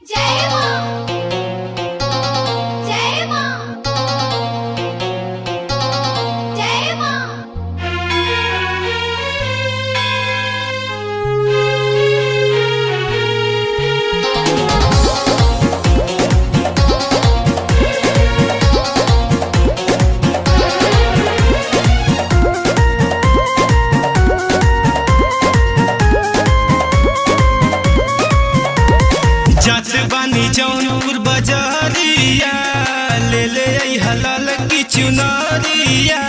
जय मां जय मां जय मां। जात बानी जौनपुर बाजारिया ले ले आई हलाल की चुनरिया।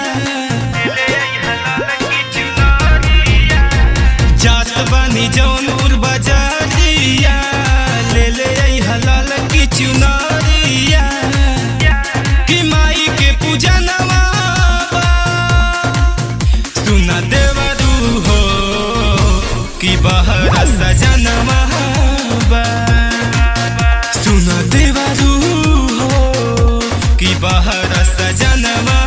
जात बानी जौनपुर बाजारिया ले ले आई हलाल की चुनरिया। कि माई के पूजा नवाबा सुना देवरू हो कि बाहर सजनवा सुना देवरू हो कि बाहर सजनवा।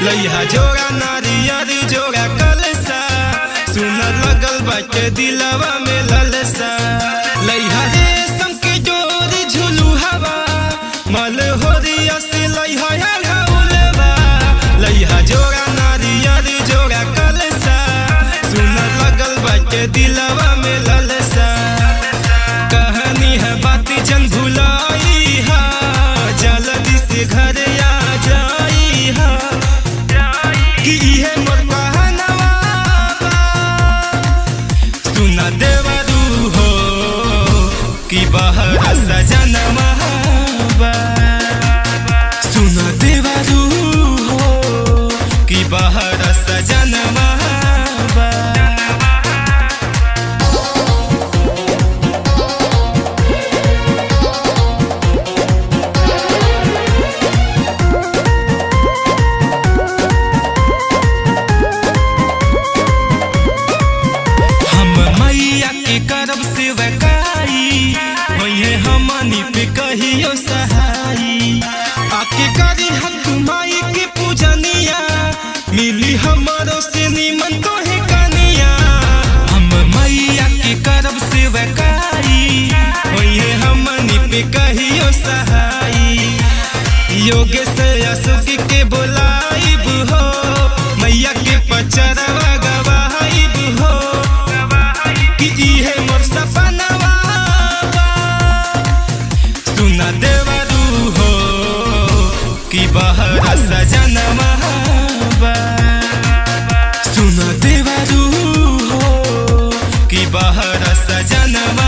लइहा जोड़ा नारियर जोड़ा कलसा सुनर लगल बाटे दिलवा में ललसा। लइहा रेशम के डोरी झुलू हवा मल होरिया से लइहा हौलवा। लइहा जोड़ा नारियर जोड़ा कलसा सुनर लगल बाटे दिलवा में ललसा। कहानी है बात जन भुलाई हा जल्दी से घर आ जाई हा कि इहे मोर कहनवा सुना देवरू हो कि बाहर सजनवा। सुना देवरू हो कि बाहर सजनवा। करब सेवकाई वही हमनी पे कहियो सहाई। आके करी हक माई के पूजनिया मिली हमारो से निमन तोहे कनिया। हम मैया के करब सेवकाई वही हमनी पे कहियो सहाई। योगे से अशोक के बोलाइब हो मैया के पचरवा गवाइब हो कि इहे मोर सपनवा। सुना देवरू हो कि बाहर सजनवा। सुना देवरू हो कि बाहर सजनवा।